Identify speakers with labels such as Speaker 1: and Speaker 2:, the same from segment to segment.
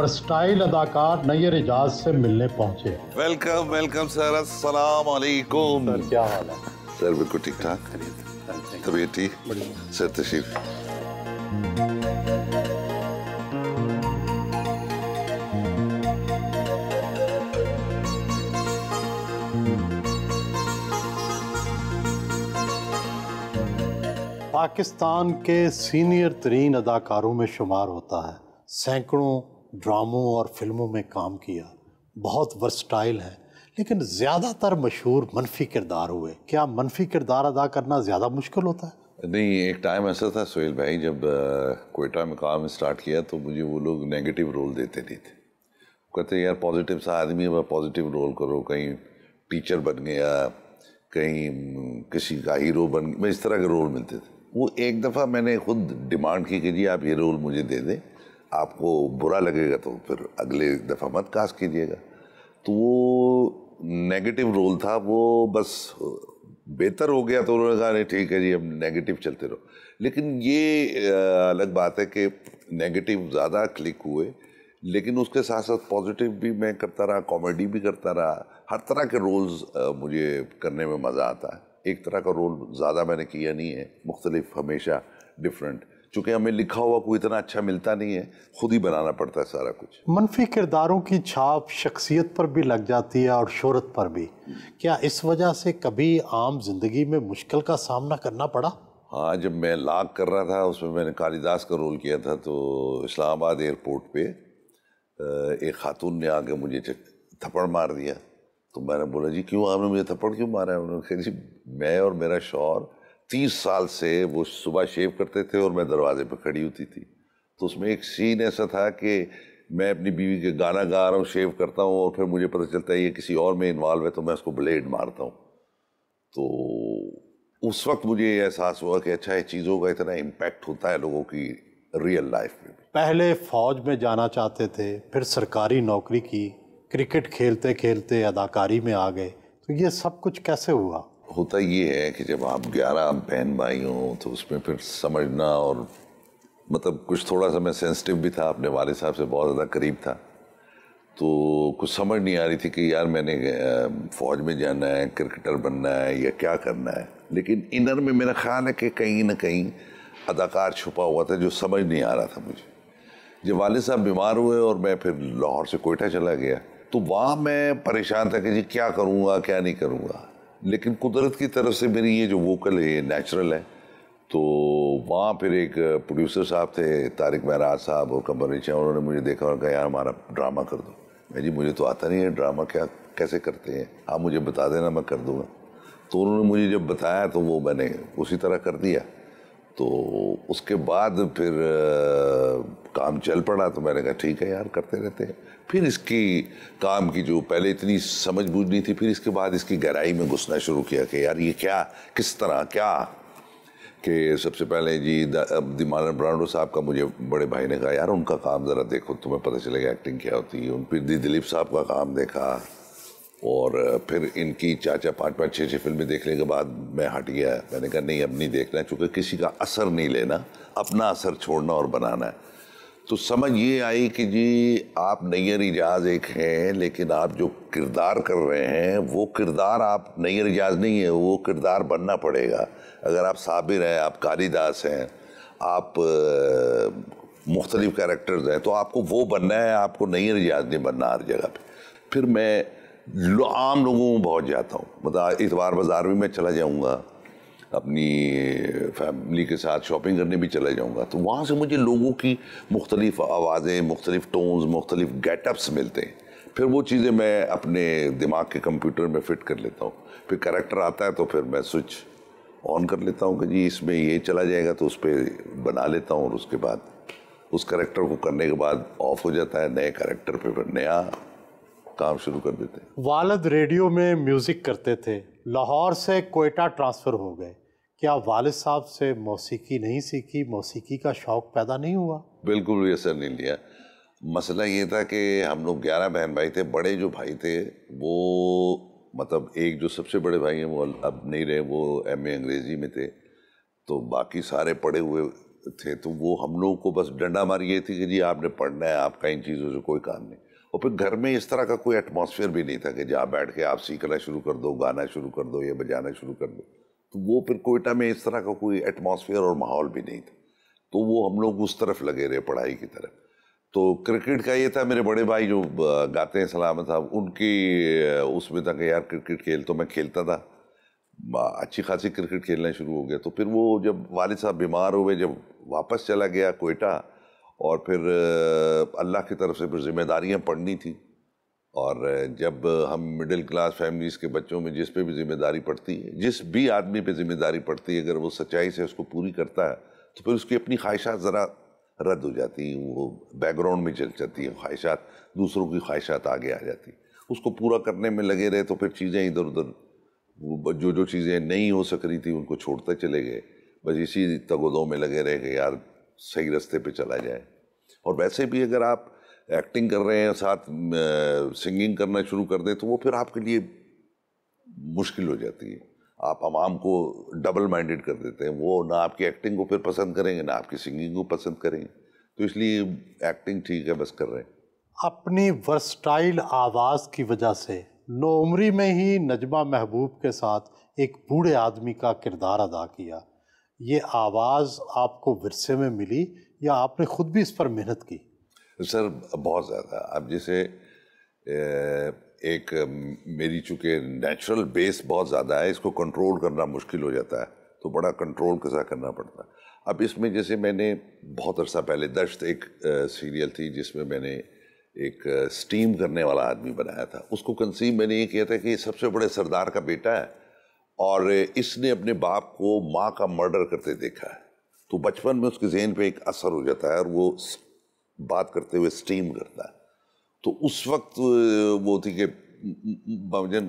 Speaker 1: Versatile अदाकार नैयर इजाज से मिलने पहुंचे।
Speaker 2: वेलकम वेलकम सर, अस्सलाम वालेकुम।
Speaker 1: सर क्या हाल है?
Speaker 2: सर बिल्कुल ठीक ठाक, तबीयत ठीक? सर तशरीफ।
Speaker 1: पाकिस्तान के सीनियर तरीन अदाकारों में शुमार होता है। सैकड़ों ड्रामों और फिल्मों में काम किया, बहुत वर्सटाइल है, लेकिन ज़्यादातर मशहूर मनफी किरदार हुए। क्या मनफी किरदार अदा करना ज़्यादा मुश्किल होता है?
Speaker 2: नहीं, एक टाइम ऐसा था सोहेल भाई, जब कोयटा में काम स्टार्ट किया तो मुझे वो लोग नेगेटिव रोल देते नहीं थे। कहते यार पॉजिटिव सा आदमी है, पॉजिटिव रोल करो, कहीं टीचर बन गया, कहीं किसी का हीरो बन गया, इस तरह के रोल मिलते थे। वो एक दफ़ा मैंने खुद डिमांड की कि जी आप ये रोल मुझे दे दें, आपको बुरा लगेगा तो फिर अगले दफ़ा मत कास्ट कीजिएगा। तो वो नेगेटिव रोल था, वो बस बेहतर हो गया तो उन्होंने कहा नहीं ठीक है जी अब नेगेटिव चलते रहो। लेकिन ये अलग बात है कि नेगेटिव ज़्यादा क्लिक हुए, लेकिन उसके साथ साथ पॉजिटिव भी मैं करता रहा, कॉमेडी भी करता रहा। हर तरह के रोल्स मुझे करने में मज़ा आता है। एक तरह का रोल ज़्यादा मैंने किया नहीं है, मुख्तलिफ, हमेशा डिफरेंट। चूँकि हमें लिखा हुआ कोई इतना अच्छा मिलता नहीं है, खुद ही बनाना पड़ता है सारा कुछ।
Speaker 1: मनफी किरदारों की छाप शख्सियत पर भी लग जाती है और शोहरत पर भी। क्या इस वजह से कभी आम जिंदगी में मुश्किल का सामना करना पड़ा?
Speaker 2: हाँ, जब मैं लाग कर रहा था उसमें मैंने कालिदास का रोल किया था, तो इस्लामाबाद एयरपोर्ट पे एक खातून ने आके मुझे थप्पड़ मार दिया। तो मैंने बोला जी क्यों आपने मुझे थप्पड़ क्यों मारा है? उन्होंने कहा जी मैं और मेरा शौहर 30 साल से वो सुबह शेव करते थे और मैं दरवाजे पर खड़ी होती थी। तो उसमें एक सीन ऐसा था कि मैं अपनी बीवी के गाना गा रहा हूँ, शेव करता हूँ, और फिर मुझे पता चलता है ये किसी और में इन्वॉल्व है, तो मैं उसको ब्लेड मारता हूँ। तो उस वक्त मुझे ये एहसास हुआ कि अच्छा ये चीज़ों का इतना इम्पैक्ट होता है लोगों की रियल लाइफ में।
Speaker 1: पहले फौज में जाना चाहते थे, फिर सरकारी नौकरी की, क्रिकेट खेलते खेलते अदाकारी में आ गए, तो ये सब कुछ कैसे हुआ?
Speaker 2: होता ये है कि जब आप 11 बहन भाई हों तो उसमें फिर समझना, और मतलब कुछ थोड़ा सा मैं सेंसिटिव भी था, अपने वालिद साहब से बहुत ज़्यादा करीब था, तो कुछ समझ नहीं आ रही थी कि यार मैंने फ़ौज में जाना है, क्रिकेटर बनना है या क्या करना है। लेकिन इनर में मेरा ख्याल है कि कहीं ना कहीं अदाकार छुपा हुआ था जो समझ नहीं आ रहा था मुझे। जब वालिद साहब बीमार हुए और मैं फिर लाहौर से कोयटा चला गया, तो वहाँ मैं परेशान था कि जी क्या करूँगा क्या नहीं करूँगा। लेकिन कुदरत की तरफ से मेरी ये जो वोकल है ये नेचुरल है। तो वहाँ फिर एक प्रोड्यूसर साहब थे, तारिक महराज साहब और कमर नीचा, उन्होंने मुझे देखा और कहा यार हमारा ड्रामा कर दो। मैं जी मुझे तो आता नहीं है ड्रामा, क्या कैसे करते हैं, आप मुझे बता देना मैं कर दूँगा। तो उन्होंने मुझे जब बताया तो वो मैंने उसी तरह कर दिया। तो उसके बाद फिर काम चल पड़ा, तो मैंने कहा ठीक है यार करते रहते हैं। फिर इसकी काम की जो पहले इतनी समझ बूझ नहीं थी, फिर इसके बाद इसकी गहराई में घुसना शुरू किया कि यार ये क्या, किस तरह क्या। कि सबसे पहले जी दिमानंद ब्रांडो साहब का मुझे बड़े भाई ने कहा यार उनका काम ज़रा देखो, तुम्हें पता चलेगा एक्टिंग क्या होती है। फिर दिलीप साहब का काम देखा, और फिर इनकी 4-4, 5-5, 6-6 फिल्में देखने के बाद मैं हट गया। मैंने कहा नहीं अब नहीं देखना, चूँकि किसी का असर नहीं लेना, अपना असर छोड़ना और बनाना है। तो समझ ये आई कि जी आप नैयर इजाज़ एक हैं, लेकिन आप जो किरदार कर रहे हैं वो किरदार आप नैयर इजाज़ नहीं है, वो किरदार बनना पड़ेगा। अगर आप साबिर हैं, आप कालिदास हैं, आप मुख्तलिफ कैरेक्टर्स हैं, तो आपको वो बनना है, आपको नैयर इजाज़ नहीं बनना हर जगह पे। फिर मैं आम लोगों में पहुँच जाता हूँ, मतलब इतवार बाज़ार भी मैं चला जाऊँगा, अपनी फैमिली के साथ शॉपिंग करने भी चला जाऊँगा, तो वहाँ से मुझे लोगों की मुख्तलिफ आवाज़ें, मुख्तलिफ टोन्स, मुख्तलिफ गेटअप्स मिलते हैं। फिर वो चीज़ें मैं अपने दिमाग के कंप्यूटर में फ़िट कर लेता हूँ। फिर कैरेक्टर आता है तो फिर मैं स्विच ऑन कर लेता हूँ कि जी इसमें ये चला जाएगा, तो उस पर बना लेता हूँ, और उसके बाद उस कैरेक्टर को करने के बाद ऑफ हो जाता है, नए कैरेक्टर पे फिर नया काम शुरू कर देते हैं।
Speaker 1: वालिद रेडियो में म्यूज़िक करते थे, लाहौर से कोयटा ट्रांसफ़र हो गए। क्या वालिद साहब से मौसीकी नहीं सीखी, मौसीकी का शौक़ पैदा नहीं हुआ?
Speaker 2: बिल्कुल भी असर नहीं लिया। मसला ये था कि हम लोग 11 बहन भाई थे। बड़े जो भाई थे वो, मतलब एक जो सबसे बड़े भाई हैं वो अब नहीं रहे, वो MA अंग्रेज़ी में थे, तो बाकी सारे पढ़े हुए थे, तो वो हम लोगों को बस डंडा मारी ये थी कि जी आपने पढ़ना है, आपका इन चीज़ों से कोई काम नहीं। और फिर घर में इस तरह का कोई एटमॉस्फेयर भी नहीं था कि जहाँ बैठ के आप सीखना शुरू कर दो, गाना शुरू कर दो या बजाना शुरू कर दो। तो वो फिर कोयटा में इस तरह का कोई एटमॉस्फेयर और माहौल भी नहीं था, तो वो हम लोग उस तरफ लगे रहे, पढ़ाई की तरफ। तो क्रिकेट का ये था, मेरे बड़े भाई जो गाते हैं सलामत साहब, उनकी उसमें था कि यार क्रिकेट खेल, तो मैं खेलता था, अच्छी खासी क्रिकेट खेलना शुरू हो गया। तो फिर वो जब वालिद साहब बीमार हुए, जब वापस चला गया कोयटा, और फिर अल्लाह की तरफ से फिर जिम्मेदारियाँ पड़नी थी, और जब हम मिडिल क्लास फैमिलीज़ के बच्चों में जिस पे भी जिम्मेदारी पड़ती है, जिस भी आदमी पे जिम्मेदारी पड़ती है, अगर वो सच्चाई से उसको पूरी करता है तो फिर उसकी अपनी ख्वाहिशात ज़रा रद्द हो जाती हैं, वो बैकग्राउंड में चल जाती हैं ख्वाहिशात, दूसरों की ख्वाहिशात आगे आ जाती। उसको पूरा करने में लगे रहे तो फिर चीज़ें इधर उधर, जो चीज़ें नहीं हो सक रही थी उनको छोड़ते चले गए, बस इसी तगोदों में लगे रहे कि यार सही रास्ते पे चला जाए। और वैसे भी अगर आप एक्टिंग कर रहे हैं, साथ सिंगिंग करना शुरू कर दें, तो वो फिर आपके लिए मुश्किल हो जाती है, आप आवाम को डबल माइंडेड कर देते हैं, वो ना आपकी एक्टिंग को फिर पसंद करेंगे ना आपकी सिंगिंग को पसंद करेंगे, तो इसलिए एक्टिंग ठीक है, बस कर रहे हैं।
Speaker 1: अपनी वर्सटाइल आवाज़ की वजह से नौउम्री में ही नजमा महबूब के साथ एक बूढ़े आदमी का किरदार अदा किया। ये आवाज़ आपको विरसे में मिली या आपने खुद भी इस पर मेहनत की?
Speaker 2: सर बहुत ज़्यादा। अब जैसे एक मेरी चूँकि नेचुरल बेस बहुत ज़्यादा है, इसको कंट्रोल करना मुश्किल हो जाता है, तो बड़ा कंट्रोल कैसा करना पड़ता है। अब इसमें जैसे मैंने बहुत अरसा पहले दश्त एक सीरियल थी जिसमें मैंने एक स्टीम करने वाला आदमी बनाया था, उसको कंसीव मैंने ये किया था कि सबसे बड़े सरदार का बेटा है और इसने अपने बाप को माँ का मर्डर करते देखा है, तो बचपन में उसके ज़हन पे एक असर हो जाता है और वो बात करते हुए स्टीम करता है। तो उस वक्त वो थी कि मुझे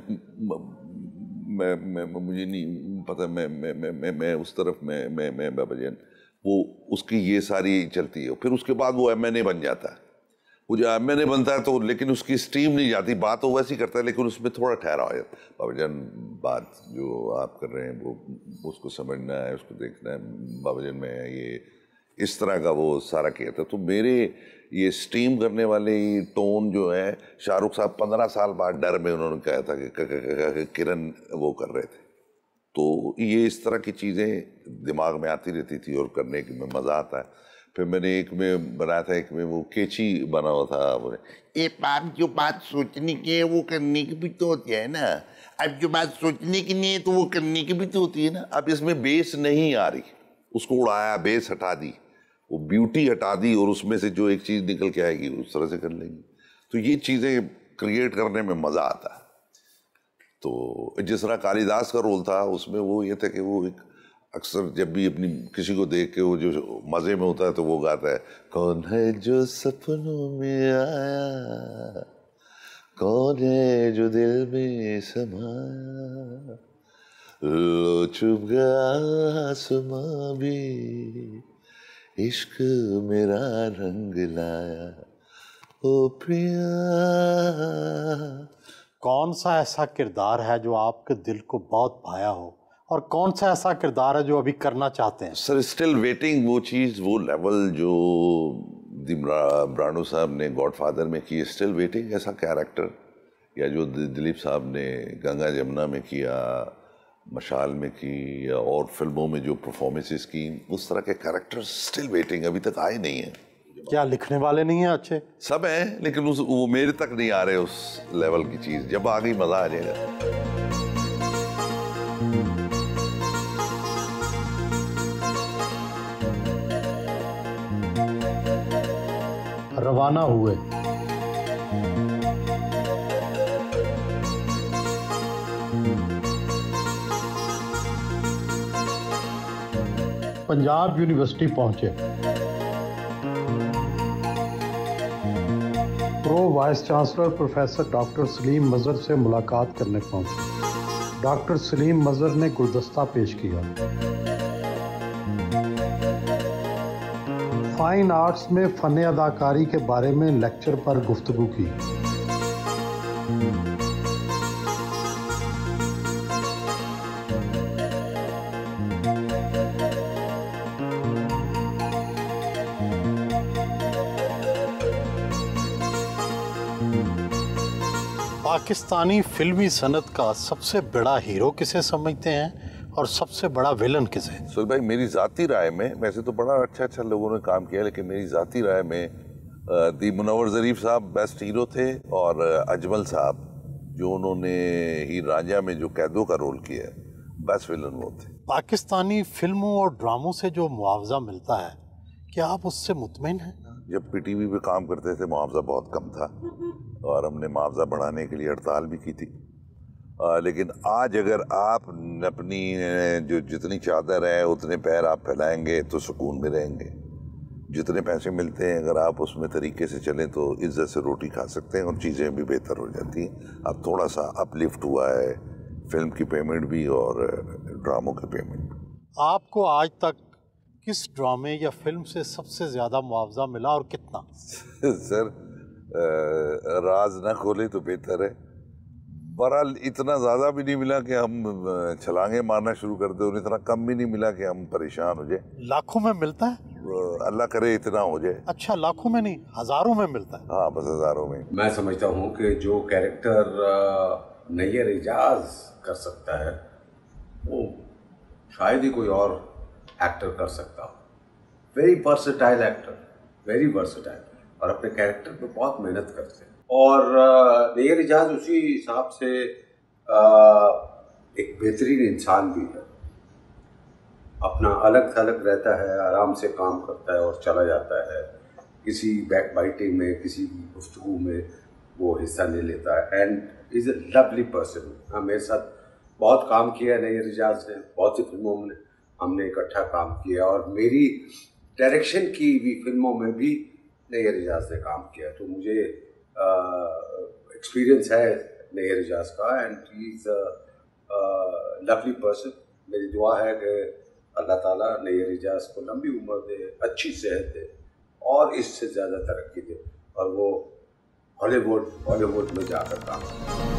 Speaker 2: नहीं पता, मैं उस तरफ मैं बाबाजन, वो उसकी ये सारी चलती है। फिर उसके बाद वो एमएनए बन जाता है, वो जो एमएनए बनता है तो लेकिन उसकी स्टीम नहीं जाती, बात तो वैसी करता है लेकिन उसमें थोड़ा ठहरा हो जाता है। बाबाजन बात जो आप कर रहे हैं वो उसको समझना है, उसको देखना है, बाबाजन में ये इस तरह का वो सारा किया था। तो मेरे ये स्टीम करने वाले टोन जो है, शाहरुख साहब 15 साल बाद डर में उन्होंने कहा था कि किरण वो कर रहे थे, तो ये इस तरह की चीज़ें दिमाग में आती रहती थी और करने में मज़ा आता है। फिर मैंने एक में बनाया था, एक में वो केची बना हुआ था,
Speaker 3: ये आप जो बात सोचने की है वो करने की भी तो होती है ना, अब जो बात सोचने की नहीं है तो वो करने की भी तो होती है ना।
Speaker 2: अब इसमें बेस नहीं आ रही, उसको उड़ाया, बेस हटा दी, वो ब्यूटी हटा दी और उसमें से जो एक चीज़ निकल के आएगी उस तरह से कर लेंगे। तो ये चीज़ें क्रिएट करने में मज़ा आता है। तो जिस तरह कालिदास का रोल था उसमें वो ये था कि वो एक अक्सर जब भी अपनी किसी को देख के वो जो मज़े में होता है तो वो गाता है, कौन है जो सपनों में आया, कौन है जो दिल में समाया, लो चुप गया आसमां भी, इश्क मेरा रंग लाया, ओ प्रिया।
Speaker 1: कौन सा ऐसा किरदार है जो आपके दिल को बहुत भाया हो और कौन सा ऐसा किरदार है जो अभी करना चाहते हैं?
Speaker 2: सर स्टिल वेटिंग, वो चीज़, वो लेवल जो ब्रांडो साहब ने गॉडफादर में की, स्टिल वेटिंग ऐसा कैरेक्टर, या जो दिलीप साहब ने गंगा जमुना में किया, मशाल में की, या और फिल्मों में जो परफॉर्मेंसेस की, उस तरह के कैरेक्टर स्टिल वेटिंग, अभी तक आए नहीं हैं।
Speaker 1: क्या लिखने वाले नहीं हैं अच्छे?
Speaker 2: सब हैं लेकिन वो मेरे तक नहीं आ रहे उस लेवल की चीज़, जब आ गई मज़ा आ जाएगा।
Speaker 1: रवाना हुए। पंजाब यूनिवर्सिटी पहुंचे। Pro vice chancellor professor doctor Salim Mazhar से मुलाकात करने पहुंचे। डॉक्टर सलीम मजहर ने गुलदस्ता पेश किया। फाइन आर्ट्स में फ़न अदाकारी के बारे में लेक्चर पर गुफ्तगू की। पाकिस्तानी फिल्मी सनत का सबसे बड़ा हीरो किसे समझते हैं और सबसे बड़ा विलन किसे?
Speaker 2: सुहेल भाई, मेरी ज़ाती राय में, वैसे तो बड़ा अच्छा लोगों ने काम किया, लेकिन मेरी ज़ाती राय में दी मुनव्वर ज़रीफ साहब बेस्ट हीरो थे, और अजमल साहब जो उन्होंने हीर रांझा में जो कैदों का रोल किया है, बेस्ट विलन वो थे।
Speaker 1: पाकिस्तानी फिल्मों और ड्रामों से जो मुआवजा मिलता है, क्या आप उससे मुतमईन हैं?
Speaker 2: जब पीटीवी पे काम करते थे मुआवजा बहुत कम था, और हमने मुआवजा बढ़ाने के लिए हड़ताल भी की थी। लेकिन आज अगर आप अपनी जो जितनी चादर है उतने पैर आप फैलाएंगे तो सुकून में रहेंगे। जितने पैसे मिलते हैं अगर आप उसमें तरीके से चलें तो इज्जत से रोटी खा सकते हैं और चीज़ें भी बेहतर हो जाती हैं। अब थोड़ा सा अपलिफ्ट हुआ है फिल्म की पेमेंट भी और ड्रामों की पेमेंट भी।
Speaker 1: आपको आज तक किस ड्रामे या फिल्म से सबसे ज़्यादा मुआवजा मिला और कितना?
Speaker 2: सर, राज ना खोले तो बेहतर है। बहरहाल इतना ज़्यादा भी नहीं मिला कि हम छलांगे मारना शुरू कर दें, और इतना कम भी नहीं मिला कि हम परेशान हो जाए।
Speaker 1: लाखों में मिलता है?
Speaker 2: अल्लाह करे इतना हो जाए।
Speaker 1: अच्छा, लाखों में नहीं, हज़ारों में मिलता है?
Speaker 2: हाँ, बस हज़ारों में।
Speaker 4: मैं समझता हूँ कि जो कैरेक्टर नैयर एजाज कर सकता है वो शायद ही कोई और एक्टर कर सकता हो। Very versatile actor, very versatile, और अपने कैरेक्टर पे बहुत मेहनत करते हैं। और नैयर एजाज उसी हिसाब से एक बेहतरीन इंसान भी है। अपना अलग थलग रहता है, आराम से काम करता है और चला जाता है। किसी बैक बाइटिंग में, किसी गुफ्तगू में वो हिस्सा नहीं लेता है। And is a lovely person. हाँ, मेरे साथ बहुत काम किया है नैयर एजाज ने, बहुत सी फिल्मों में हमने इकट्ठा काम किया, और मेरी डायरेक्शन की भी फिल्मों में भी नैयर एजाज ने काम किया। तो मुझे एक्सपीरियंस है नैयर एजाज का, and he is a lovely person. मेरी दुआ है कि अल्लाह ताला नैयर एजाज को लंबी उम्र दे, अच्छी सेहत दे और इससे ज़्यादा तरक्की दे, और वो हॉलीवुड में जाकर काम करे।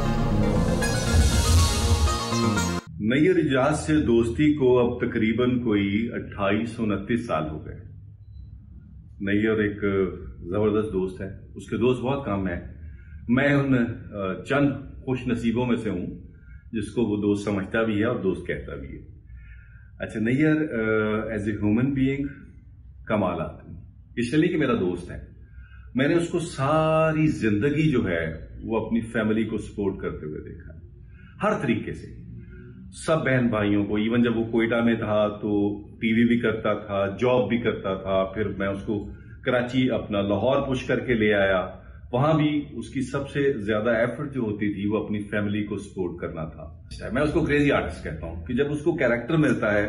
Speaker 5: नैयर एजाज से दोस्ती को अब तकरीबन कोई 28-29 साल हो गए। नैयर एक ज़बरदस्त दोस्त है, उसके दोस्त बहुत कम हैं। मैं उन चंद खुश नसीबों में से हूँ जिसको वो दोस्त समझता भी है और दोस्त कहता भी है। अच्छा, Nayyar as a human being कमाल आदमी, इसलिए कि मेरा दोस्त है। मैंने उसको सारी जिंदगी जो है वो अपनी फैमिली को सपोर्ट करते हुए देखा, हर तरीके से, सब बहन भाइयों को। इवन जब वो कोयटा में था तो टीवी भी करता था, जॉब भी करता था। फिर मैं उसको कराची अपना लाहौर पुश करके ले आया, वहां भी उसकी सबसे ज्यादा एफर्ट जो होती थी वो अपनी फैमिली को सपोर्ट करना था। मैं उसको क्रेजी आर्टिस्ट कहता हूं कि जब उसको कैरेक्टर मिलता है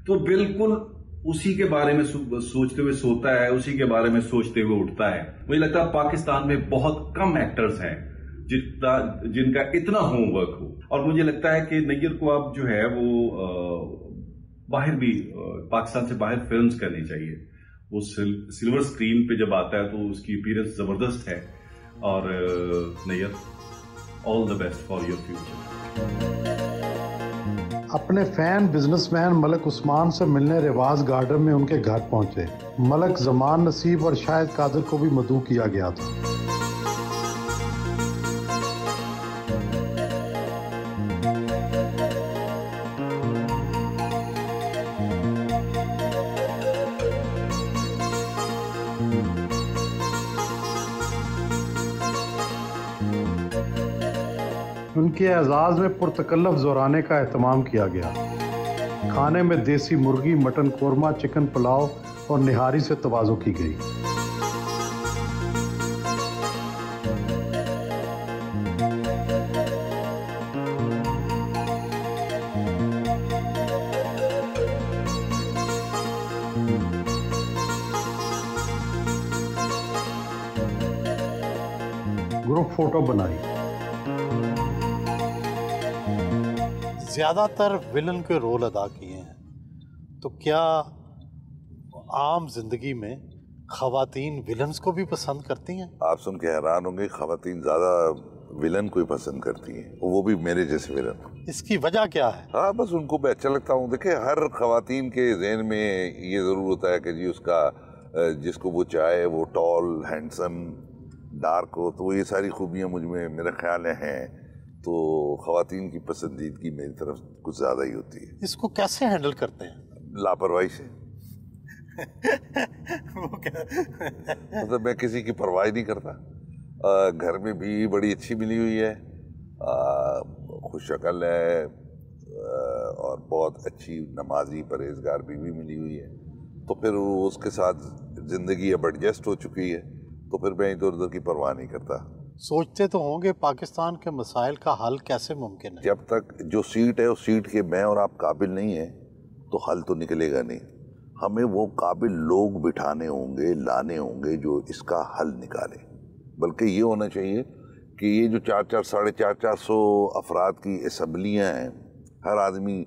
Speaker 5: तो बिल्कुल उसी के बारे में सोचते हुए सोता है, उसी के बारे में सोचते हुए उठता है। मुझे लगता है पाकिस्तान में बहुत कम एक्टर्स हैं जिनका इतना होमवर्क हो, और मुझे लगता है कि नैयर को अब जो है वो बाहर भी, पाकिस्तान से बाहर फिल्म्स करनी चाहिए। वो सिल्वर स्क्रीन पे जब आता है तो उसकी अपीयरेंस जबरदस्त है। और Nayyar, all the best for your future.
Speaker 1: अपने फैन बिजनेसमैन मलक उस्मान से मिलने रिवाज गार्डन में उनके घर पहुंचे। मलक जमान नसीब और शाहिद कादर को भी मदऊ किया गया था। उनके एजाज में पुरतकल्लफ ज़ोराने का एहतमाम किया गया। खाने में देसी मुर्गी, मटन कोरमा, चिकन पुलाव और निहारी से तवाज़ो की गई। ग्रुप फोटो बनाई। ज़्यादातर विलन के रोल अदा किए हैं, तो क्या आम जिंदगी में खवातीन विलन्स को भी पसंद करती हैं?
Speaker 2: आप सुन के हैरान होंगे, खवातीन ज़्यादा विलन को ही पसंद करती हैं, वो भी मेरे जैसे विलन।
Speaker 1: इसकी वजह क्या है?
Speaker 2: हाँ, बस उनको मैं अच्छा लगता हूँ। देखिए, हर खवातीन के जहन में ये ज़रूर होता है कि जी उसका जिसको वो चाहे वो टॉल, हैंडसम, डार्क हो, तो ये सारी खूबियाँ मुझ में मेरा ख्याल हैं। तो ख़वातीन की पसंदीदगी मेरी तरफ कुछ ज़्यादा ही होती है।
Speaker 1: इसको कैसे हैंडल करते हैं?
Speaker 2: लापरवाही से। मतलब मैं किसी की परवाह नहीं करता। घर में भी बड़ी अच्छी मिली हुई है, खुशशक्ल है, और बहुत अच्छी नमाजी परहेजगार बीवी मिली हुई है। तो फिर उसके साथ ज़िंदगी अब एडजस्ट हो चुकी है, तो फिर मैं इधर उधर की परवाह नहीं करता।
Speaker 1: सोचते तो होंगे पाकिस्तान के मसाइल का हल कैसे मुमकिन है?
Speaker 2: जब तक जो सीट है उस सीट के मैं और आप काबिल नहीं है तो हल तो निकलेगा नहीं। हमें वो काबिल लोग बिठाने होंगे, लाने होंगे जो इसका हल निकाले। बल्कि ये होना चाहिए कि ये जो 400 साढ़े 400 अफराद की असम्बलियाँ हैं, हर आदमी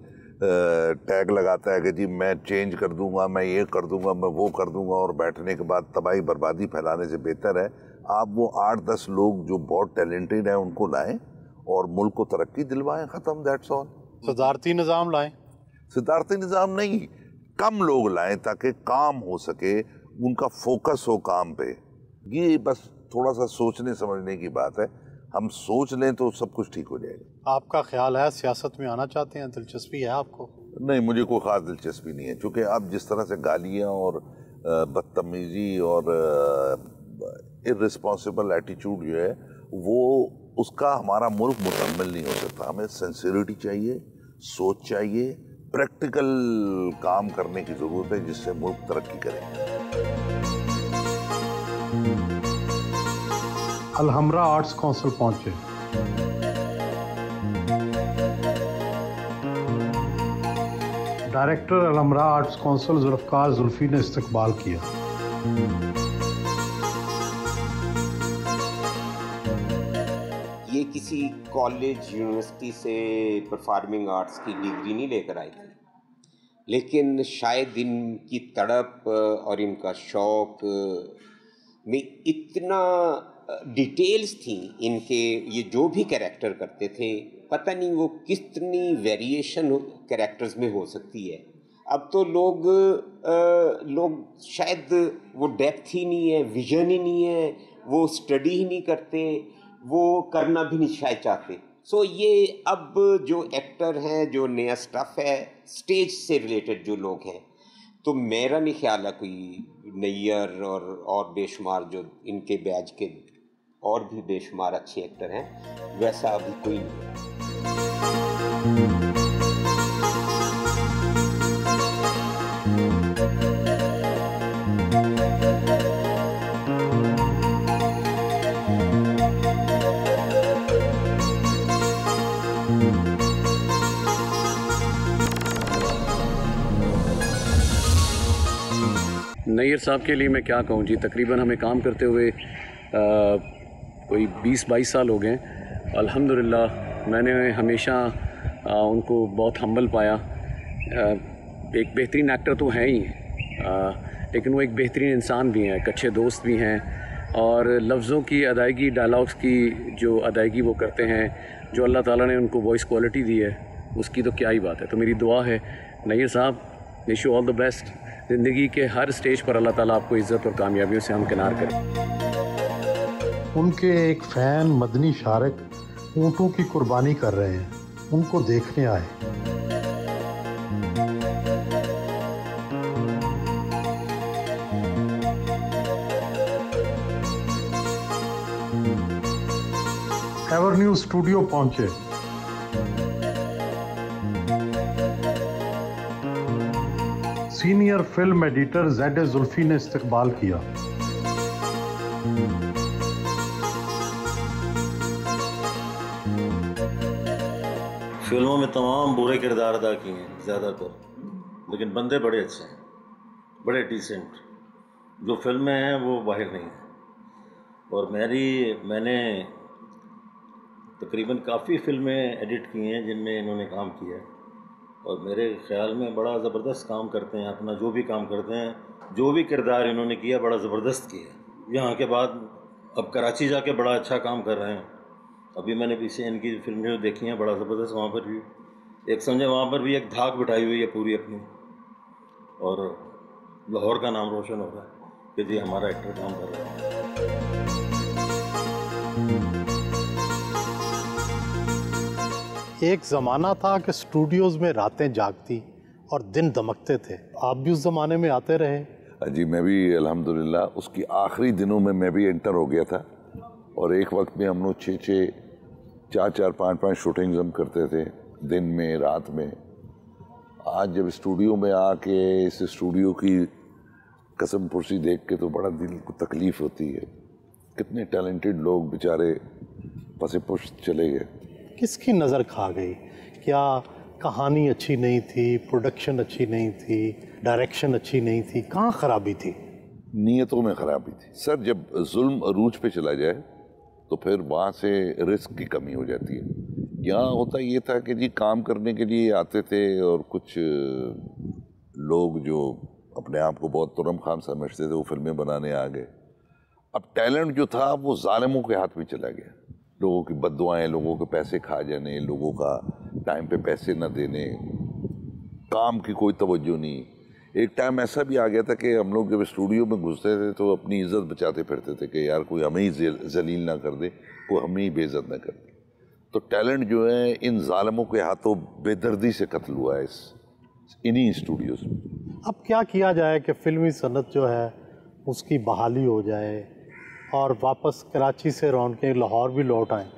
Speaker 2: टैग लगाता है कि जी मैं चेंज कर दूंगा, मैं ये कर दूंगा, मैं वो कर दूंगा, और बैठने के बाद तबाही बर्बादी फैलाने से बेहतर है आप वो 8-10 लोग जो बहुत टैलेंटेड हैं उनको लाएं और मुल्क को तरक्की दिलवाएं। ख़त्म, दैट्स ऑल।
Speaker 1: सदारती निज़ाम लाएं?
Speaker 2: सदारती निज़ाम नहीं, कम लोग लाएं ताकि काम हो सके, उनका फोकस हो काम पे। ये बस थोड़ा सा सोचने समझने की बात है। हम सोच लें तो सब कुछ ठीक हो जाएगा।
Speaker 1: आपका ख्याल है सियासत में आना चाहते हैं, दिलचस्पी है आपको?
Speaker 2: नहीं, मुझे कोई ख़ास दिलचस्पी नहीं है, क्योंकि अब जिस तरह से गालियाँ और बदतमीज़ी और इर्रिस्पॉन्सिबल एटीट्यूड जो है वो, उसका हमारा मुल्क मुकम्मल नहीं हो सकता। हमें सिंसियरिटी चाहिए, सोच चाहिए, प्रैक्टिकल काम करने की ज़रूरत है जिससे मुल्क तरक्की करे।
Speaker 1: अलहमरा आर्ट्स काउंसिल पहुंचे। Director Alhamra arts council Zulfiqar Zulfi ने इस्तकबाल किया।
Speaker 6: ये किसी कॉलेज यूनिवर्सिटी से परफॉर्मिंग आर्ट्स की डिग्री नहीं लेकर आई थी, लेकिन शायद इनकी तड़प और इनका शौक़ में इतना डिटेल्स थी इनके, ये जो भी कैरेक्टर करते थे, पता नहीं वो कितनी वेरिएशन कैरेक्टर्स में हो सकती है। अब तो लोग शायद वो डेप्थ ही नहीं है, विजन ही नहीं है, वो स्टडी ही नहीं करते, वो करना भी नहीं शायद चाहते। सो ये अब जो एक्टर हैं, जो नया स्टफ है, स्टेज से रिलेटेड जो लोग हैं, तो मेरा नहीं ख्याल है कोई नैयर और बेशुमार जो इनके बैच के और भी बेशुमार अच्छे एक्टर हैं, वैसा अभी कोई नहीं है।
Speaker 7: नैयर साहब के लिए मैं क्या कहूँ जी, तकरीबन हमें काम करते हुए कोई 20-22 साल हो गए। अल्हम्दुलिल्लाह मैंने हमेशा उनको बहुत हम्बल पाया। एक बेहतरीन एक्टर तो हैं ही, लेकिन वो एक बेहतरीन इंसान भी हैं, एक अच्छे दोस्त भी हैं, और लफ्ज़ों की अदायगी, डायलॉग्स की जो अदायगी वो करते हैं, जो अल्लाह ताला ने उनको वॉइस क्वालिटी दी है, उसकी तो क्या ही बात है। तो मेरी दुआ है नैयर साहब, wish you all the best. ज़िंदगी के हर स्टेज पर अल्लाह ताला आपको इज़्ज़त और कामयाबियों से हमकिनार करे।
Speaker 1: उनके एक फ़ैन मदनी शारिक ऊँटों की कुर्बानी कर रहे हैं, उनको देखने आए। एवरन्यू स्टूडियो पहुंचे। Senior film editor Z Zulfi ने इस्तकबाल किया।
Speaker 8: फिल्मों में तमाम बुरे किरदार अदा किए हैं ज़्यादातर, लेकिन बंदे बड़े अच्छे हैं, बड़े डिसेंट। जो फिल्में हैं वो बाहर नहीं हैं। और मैंने तकरीबन काफ़ी फिल्में एडिट की हैं जिनमें इन्होंने काम किया है, और मेरे ख़्याल में बड़ा ज़बरदस्त काम करते हैं। अपना जो भी काम करते हैं, जो भी किरदार इन्होंने किया, बड़ा ज़बरदस्त किया। यहाँ के बाद अब कराची जाके बड़ा अच्छा काम कर रहे हैं। अभी मैंने पीछे इनकी फिल्में जो देखी हैं, बड़ा ज़बरदस्त। वहाँ पर भी एक समझे, वहाँ पर भी एक धाक बिठाई हुई है पूरी अपनी, और लाहौर का नाम रोशन हो रहा है कि जी हमारा एक्टर काम कर रहा है।
Speaker 1: एक ज़माना था कि स्टूडियोज़ में रातें जागती और दिन दमकते थे। आप भी उस ज़माने में आते रहे?
Speaker 2: जी, मैं भी अल्हम्दुलिल्लाह उसकी आखिरी दिनों में मैं भी एंटर हो गया था। और एक वक्त में हम लोग 6-6, 4-4, 5-5 शूटिंग्स हम करते थे, दिन में, रात में। आज जब स्टूडियो में आके इस स्टूडियो की कसम पुरसी देख के तो बड़ा दिल को तकलीफ़ होती है। कितने टैलेंटेड लोग बेचारे पसे पुष्ट चले गए।
Speaker 1: किसकी नज़र खा गई? क्या कहानी अच्छी नहीं थी, प्रोडक्शन अच्छी नहीं थी, डायरेक्शन अच्छी नहीं थी? कहाँ खराबी थी?
Speaker 2: नीयतों में खराबी थी सर। जब जुल्म अरूज पे चला जाए तो फिर वहाँ से रिस्क की कमी हो जाती है। यहाँ होता ये था कि जी काम करने के लिए आते थे और कुछ लोग जो अपने आप को बहुत तुरम खान समझते थे वो फिल्में बनाने आ गए। अब टैलेंट जो था वो जालिमों के हाथ में चला गया। लोगों की बद्दुआएं, लोगों के पैसे खा जाने, लोगों का टाइम पे पैसे न देने, काम की कोई तवज्जो नहीं। एक टाइम ऐसा भी आ गया था कि हम लोग जब स्टूडियो में घुसते थे तो अपनी इज्जत बचाते फिरते थे कि यार कोई हमें ही जलील ना कर दे, कोई हमें ही बेइज्जत ना कर दे। तो टैलेंट जो है इन जालिमों के हाथों बेदर्दी से कत्ल हुआ है इन्हीं स्टूडियोज में।
Speaker 1: अब क्या किया जाए कि फिल्मी सनत जो है उसकी बहाली हो जाए और वापस कराची से रौनकें लाहौर भी लौट आएँ?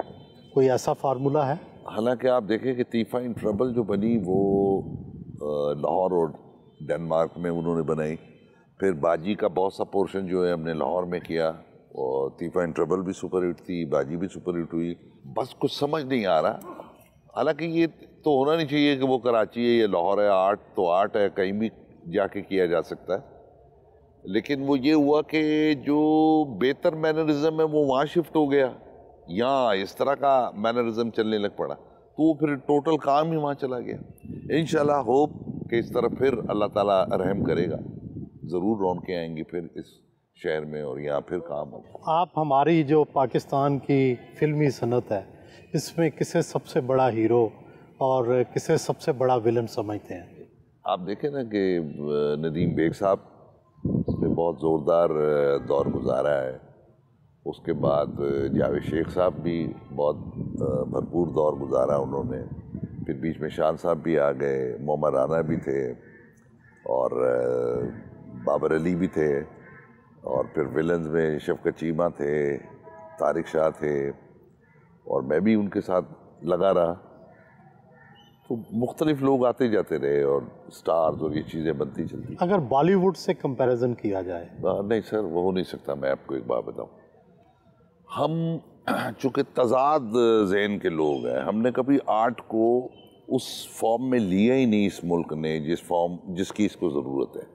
Speaker 1: कोई ऐसा फार्मूला है?
Speaker 2: हालांकि आप देखें कि तीफा इन ट्रबल जो बनी वो लाहौर और डेनमार्क में उन्होंने बनाई। फिर बाजी का बहुत सा पोर्शन जो है हमने लाहौर में किया और तीफा इन ट्रबल भी सुपर हिट थी, बाजी भी सुपर हिट हुई। बस कुछ समझ नहीं आ रहा। हालांकि ये तो होना नहीं चाहिए कि वो कराची है या लाहौर है, आर्ट तो आर्ट है, कहीं भी जाके किया जा सकता है। लेकिन वो ये हुआ कि जो बेहतर मैनरिज्म है वो वहाँ शिफ्ट हो गया, यहाँ इस तरह का मैनरिज्म चलने लग पड़ा, तो फिर टोटल काम ही वहाँ चला गया। इंशाल्लाह होप कि इस तरह फिर अल्लाह ताला रहम करेगा, ज़रूर रौनकें आएंगी फिर इस शहर में और यहाँ फिर काम होगा।
Speaker 1: आप हमारी जो पाकिस्तान की फिल्मी सनत है इसमें किसे सबसे बड़ा हीरो और किसे सबसे बड़ा विलन समझते हैं?
Speaker 2: आप देखें ना कि नदीम बेग साहब ने बहुत ज़ोरदार दौर गुजारा है। उसके बाद जावेद शेख साहब भी बहुत भरपूर दौर गुजारा उन्होंने। फिर बीच में शान साहब भी आ गए, मोहम्मद राना भी थे और बाबर अली भी थे और फिर विलन्स में शफकत चीमा थे, तारिक शाह थे और मैं भी उनके साथ लगा रहा। तो मुख्तलिफ लोग आते जाते रहे और स्टार्स और ये चीज़ें बनती चलती।
Speaker 1: अगर बॉलीवुड से कंपैरिजन किया जाए?
Speaker 2: नहीं सर, वो हो नहीं सकता। मैं आपको एक बात बताऊं, हम चूँकि तजाद ज़हन के लोग हैं, हमने कभी आर्ट को उस फॉर्म में लिया ही नहीं इस मुल्क ने जिसकी इसको ज़रूरत है।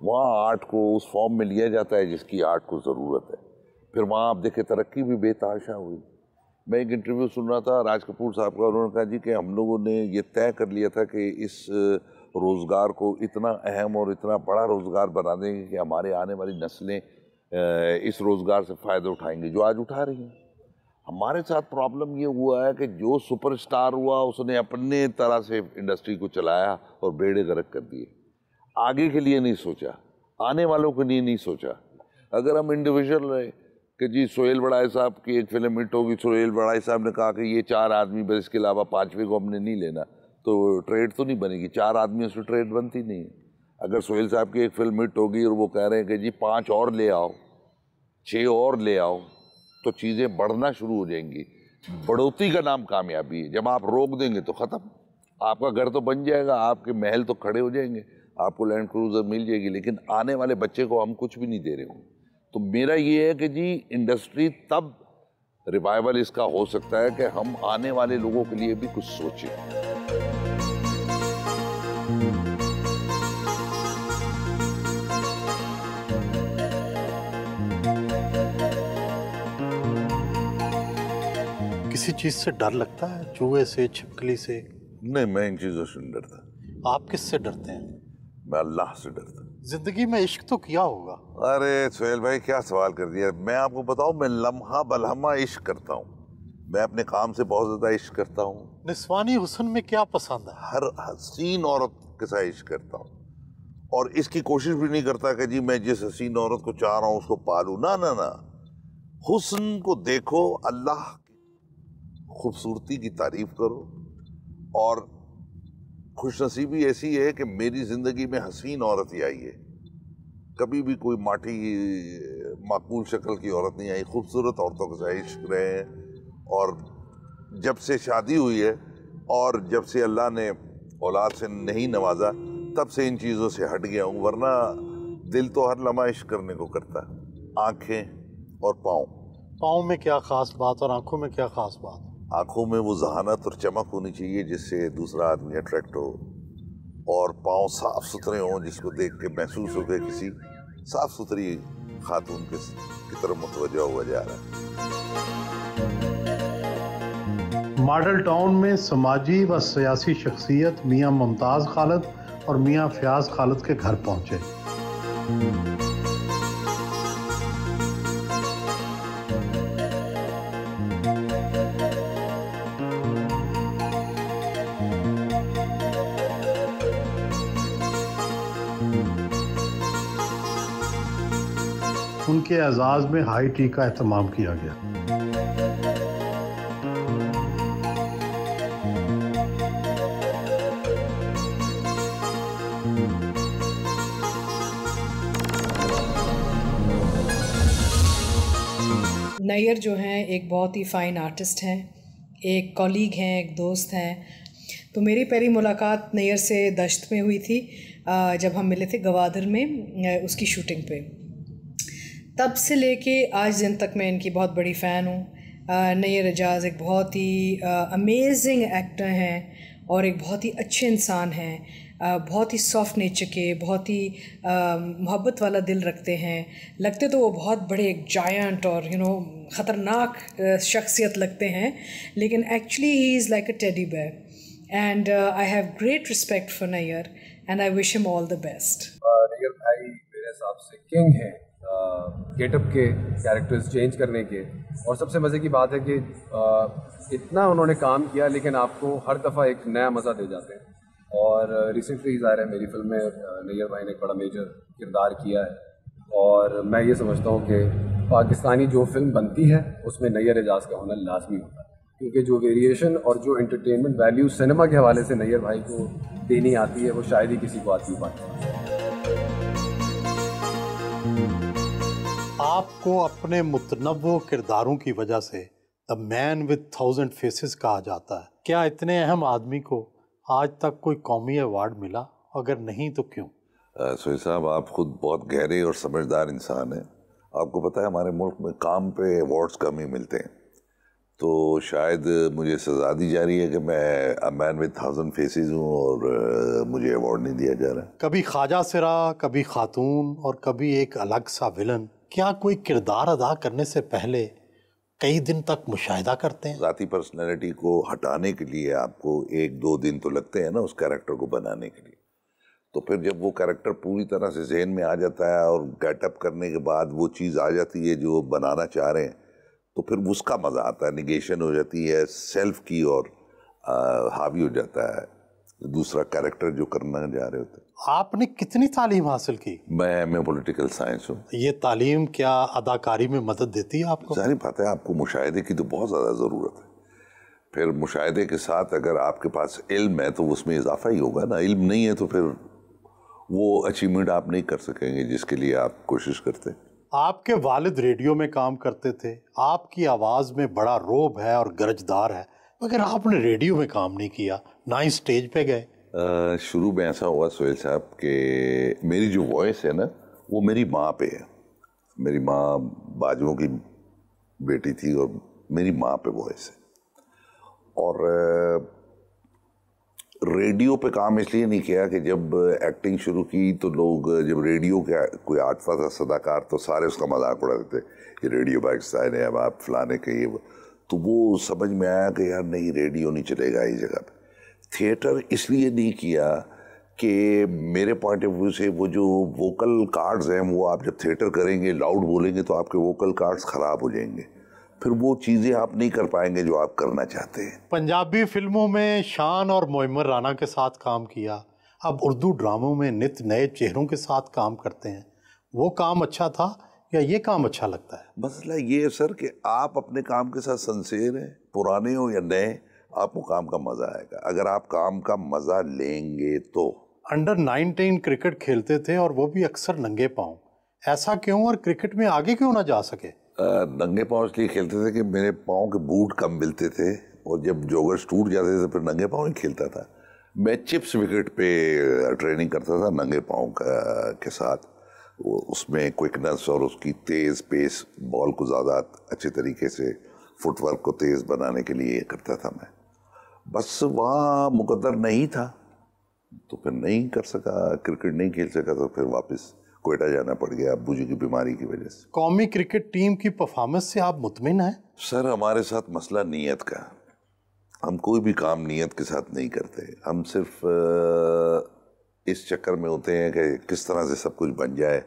Speaker 2: वहाँ आर्ट को उस फॉर्म में लिया जाता है जिसकी आर्ट को ज़रूरत है। फिर वहाँ आप देखें तरक्की भी बेतहाशा हुई। मैं एक इंटरव्यू सुन रहा था राज कपूर साहब का, उन्होंने कहा जी कि हम लोगों ने ये तय कर लिया था कि इस रोज़गार को इतना अहम और इतना बड़ा रोज़गार बना देंगे कि हमारे आने वाली नस्लें इस रोज़गार से फ़ायदा उठाएंगे, जो आज उठा रही हैं। हमारे साथ प्रॉब्लम ये हुआ है कि जो सुपरस्टार हुआ उसने अपने तरह से इंडस्ट्री को चलाया और बेड़े गर्क कर दिए। आगे के लिए नहीं सोचा, आने वालों के लिए नहीं सोचा। अगर हम इंडिविजुअल रहे कि जी सोहेल बड़ाई साहब की एक फिल्म हिट होगी, सोहेल बड़ाई साहब ने कहा कि ये 4 आदमी बस, इसके अलावा 5वें को हमने नहीं लेना, तो ट्रेड तो नहीं बनेगी। 4 आदमियों से ट्रेड बनती नहीं है। अगर सोहेल साहब की एक फिल्म हिट होगी और वो कह रहे हैं कि जी 5 और ले आओ, 6 और ले आओ, तो चीज़ें बढ़ना शुरू हो जाएंगी। बढ़ोतरी का नाम कामयाबी है। जब आप रोक देंगे तो ख़त्म। आपका घर तो बन जाएगा, आपके महल तो खड़े हो जाएंगे, आपको लैंड क्रूज़र मिल जाएगी, लेकिन आने वाले बच्चे को हम कुछ भी नहीं दे रहे हों। तो मेरा ये है कि जी इंडस्ट्री तब रिवाइवल इसका हो सकता है कि हम आने वाले लोगों के लिए भी कुछ सोचें।
Speaker 1: किसी चीज़ से डर लगता है? चूहे से, छिपकली से?
Speaker 2: नहीं, मैं इन चीज़ों से नहीं डरता।
Speaker 1: आप किससे डरते हैं?
Speaker 2: मैं अल्लाह से डरता।
Speaker 1: जिंदगी में इश्क तो किया होगा?
Speaker 2: अरे सोहेल भाई, क्या सवाल कर दिया। मैं आपको बताऊं, मैं लम्हा बलहमा इश्क करता हूँ। मैं अपने काम से बहुत ज़्यादा इश्क करता हूँ।
Speaker 1: निस्वानी हुस्न में क्या पसंद है?
Speaker 2: हर हसीन औरत के साथ इश्क करता हूँ और इसकी कोशिश भी नहीं करता कि जी मैं जिस हसीन औरत को चाह रहा हूँ उसको पालूँ। ना ना ना, हुस्न को देखो, अल्लाह की खूबसूरती की तारीफ करो और खुशनसीबी ऐसी है कि मेरी ज़िंदगी में हसीन औरत ही आई है, कभी भी कोई माठी माकूल शक्ल की औरत नहीं आई। खूबसूरत औरतों के साथ इश्क रहे हैं और जब से शादी हुई है और जब से अल्लाह ने औलाद से नहीं नवाजा तब से इन चीज़ों से हट गया हूँ, वरना दिल तो हर लम्हा इश्क करने को करता है। आँखें और
Speaker 1: पाँव में क्या ख़ास बात और आँखों में क्या ख़ास बात?
Speaker 2: आँखों में वो जहानत और चमक होनी चाहिए जिससे दूसरा आदमी अट्रैक्ट हो, और पाँव साफ सुथरे हों जिसको देख के महसूस हो कि किसी साफ सुथरी खातून की तरफ मुतवज्जह हुआ जा रहा है।
Speaker 1: मॉडल टाउन में समाजी व सियासी शख्सियत मियाँ मुमताज़ खालिद और मियाँ फयाज खालिद के घर पहुँचे। उनके एजाज़ में हाई टी का एहतमाम किया गया।
Speaker 9: नैयर जो हैं एक बहुत ही फ़ाइन आर्टिस्ट हैं, एक कॉलीग हैं, एक दोस्त हैं। तो मेरी पहली मुलाकात नैयर से दश्त में हुई थी जब हम मिले थे गवादर में उसकी शूटिंग पे। तब से लेके आज दिन तक मैं इनकी बहुत बड़ी फ़ैन हूँ। नैयर एजाज़ एक बहुत ही अमेजिंग एक्टर हैं और एक बहुत ही अच्छे इंसान हैं, बहुत ही सॉफ्ट नेचर के, बहुत ही मोहब्बत वाला दिल रखते हैं। लगते तो वो बहुत बड़े एक जायंट और ख़तरनाक शख्सियत लगते हैं, लेकिन actually he is like a teddy bear and I have great respect for Nayyar and I wish him all the best.
Speaker 10: Nayyar भाई मेरे हिसाब से किंग हैं गेटअप के, कैरेक्टर्स चेंज करने के। और सबसे मज़े की बात है कि इतना उन्होंने काम किया लेकिन आपको हर दफ़ा एक नया मज़ा दे जाते हैं। और रिसेंटली ज़ाहिर है मेरी फिल्म में नैयर भाई ने एक बड़ा मेजर किरदार किया है और मैं ये समझता हूँ कि पाकिस्तानी जो फिल्म बनती है उसमें नैयर एजाज़ का होना लाजमी होता है, क्योंकि जो वेरिएशन और जो एंटरटेनमेंट वैल्यू सिनेमा के हवाले से नैयर भाई को देनी आती है वो शायद ही किसी को आती हो पाती है।
Speaker 1: आपको अपने मुतनव्वो किरदारों की वजह से द मैन विद 1000 फेसेस कहा जाता है। क्या इतने अहम आदमी को आज तक कोई कौमी अवार्ड मिला? अगर नहीं तो क्यों?
Speaker 2: सोहेल साहब, आप खुद बहुत गहरे और समझदार इंसान हैं। आपको पता है हमारे मुल्क में काम पे अवार्ड्स कम ही मिलते हैं, तो शायद मुझे सजा दी जा रही है कि मैं अ मैन विद 1000 फेसेस हूँ और मुझे अवार्ड नहीं दिया जा रहा।
Speaker 1: कभी ख्वाजा सिरा, कभी खातून और कभी एक अलग सा विलन। क्या कोई किरदार अदा करने से पहले कई दिन तक मुशाहिदा करते हैं?
Speaker 2: ज़ाती पर्सनैलिटी को हटाने के लिए आपको 1-2 दिन तो लगते हैं ना उस कैरेक्टर को बनाने के लिए। तो फिर जब वो कैरेक्टर पूरी तरह से जहन में आ जाता है और गेटअप करने के बाद वो चीज़ आ जाती है जो बनाना चाह रहे हैं, तो फिर उसका मज़ा आता है, निगेशन हो जाती है सेल्फ की और हावी हो जाता है दूसरा कैरेक्टर जो करना जा रहे होते हैं।
Speaker 1: आपने कितनी तालीम हासिल की?
Speaker 2: मैं पॉलिटिकल साइंस हूँ।
Speaker 1: ये तालीम क्या अदाकारी में मदद देती है आपको?
Speaker 2: जाहिर बात है, आपको मुशाहिदे की तो बहुत ज़्यादा ज़रूरत है। फिर मुशाहिदे के साथ अगर आपके पास इल्म है तो उसमें इजाफा ही होगा ना। इल्म नहीं है तो फिर वो अचीवमेंट आप नहीं कर सकेंगे जिसके लिए आप कोशिश करते हैं।
Speaker 1: आपके वालिद रेडियो में काम करते थे, आपकी आवाज़ में बड़ा रोब है और गरजदार है, मगर आपने रेडियो में काम नहीं किया, ना ही स्टेज पे गए।
Speaker 2: शुरू में ऐसा हुआ सोहेल साहब कि मेरी जो वॉइस है ना वो मेरी माँ पे है। मेरी माँ बाजुओं की बेटी थी और मेरी माँ पे वॉइस है। और रेडियो पे काम इसलिए नहीं किया कि जब एक्टिंग शुरू की तो लोग, जब रेडियो का कोई आता था सदाकार तो सारे उसका मजाक उड़ाते थे, ये रेडियो पाकिस्तान है, अब आप फलाने के ये। तो वो समझ में आया कि यार नहीं, रेडियो नहीं चलेगा इस जगह पे। थिएटर इसलिए नहीं किया कि मेरे पॉइंट ऑफ व्यू से वो जो वोकल कार्ड्स हैं वो आप जब थिएटर करेंगे लाउड बोलेंगे तो आपके वोकल कार्ड्स ख़राब हो जाएंगे, फिर वो चीज़ें आप नहीं कर पाएंगे जो आप करना चाहते हैं।
Speaker 1: पंजाबी फिल्मों में शान और मोइमर राना के साथ काम किया, अब उर्दू ड्रामों में नित नए चेहरों के साथ काम करते हैं। वो काम अच्छा था या ये काम अच्छा लगता है?
Speaker 2: मसला ये है सर कि आप अपने काम के साथ सिंसियर हैं, पुराने हो या नए, आपको काम का मजा आएगा। अगर आप काम का मजा लेंगे तो।
Speaker 1: अंडर 19 क्रिकेट खेलते थे और वो भी अक्सर नंगे पांव, ऐसा क्यों और क्रिकेट में आगे क्यों ना जा सके?
Speaker 2: नंगे पांव इसलिए खेलते थे कि मेरे पाँव के बूट कम मिलते थे और जब जॉगर्स टूट जाते थे फिर नंगे पाँव ही खेलता था। मैं चिप्स विकेट पे ट्रेनिंग करता था नंगे पाँव के साथ। उसमें क्विकनेस और उसकी तेज़ पेस बॉल को ज़्यादा अच्छे तरीके से फुटवर्क को तेज़ बनाने के लिए करता था मैं। बस वहाँ मुकद्दर नहीं था तो फिर नहीं कर सका, क्रिकेट नहीं खेल सका, तो फिर वापस कोयटा जाना पड़ गया अब्बू जी की बीमारी की वजह से।
Speaker 1: कौमी क्रिकेट टीम की परफॉर्मेंस से आप मुतमिन हैं?
Speaker 2: सर हमारे साथ मसला नीयत का। हम कोई भी काम नीयत के साथ नहीं करते। हम सिर्फ इस चक्कर में होते हैं कि किस तरह से सब कुछ बन जाए,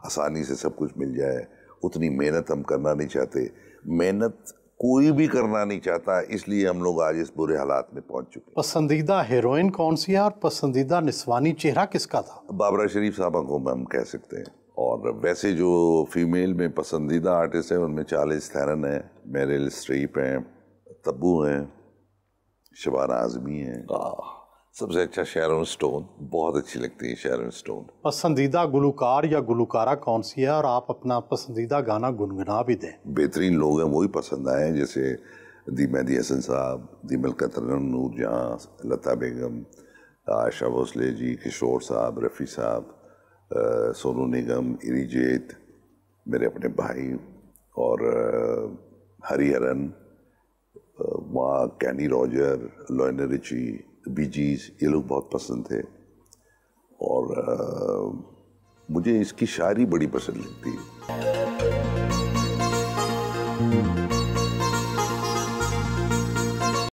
Speaker 2: आसानी से सब कुछ मिल जाए। उतनी मेहनत हम करना नहीं चाहते। मेहनत कोई भी करना नहीं चाहता, इसलिए हम लोग आज इस बुरे हालात में पहुंच चुके।
Speaker 1: पसंदीदा हीरोइन कौन सी है और पसंदीदा निस्वानी चेहरा किसका था?
Speaker 2: बाबरा शरीफ साहबा को हम कह सकते हैं। और वैसे जो फीमेल में पसंदीदा आर्टिस्ट है उनमें चार्लिस थैरन है, मेरिल स्ट्रीप हैं, तब्बू हैं, शबाना आज़मी हैं। सबसे अच्छा शैरन स्टोन, बहुत अच्छी लगती है शैरन स्टोन।
Speaker 1: पसंदीदा गुलकार या गुलकारा कौन सी है और आप अपना पसंदीदा गाना गुनगुना भी दें?
Speaker 2: बेहतरीन लोग हैं वही पसंद आए, जैसे दी मेहदी हसन साहब, दी मलका तरन्नुम नूरजहां, लता बेगम, आयशा भोसले जी, किशोर साहब, रफ़ी साहब, सोनू निगम, इरिजेत, मेरे अपने भाई, और हरिहरन, वहाँ कैनी रॉजर, लोयन रिची, बीजीज, ये लोग बहुत पसंद थे। और मुझे इसकी शायरी बड़ी पसंद लगती है।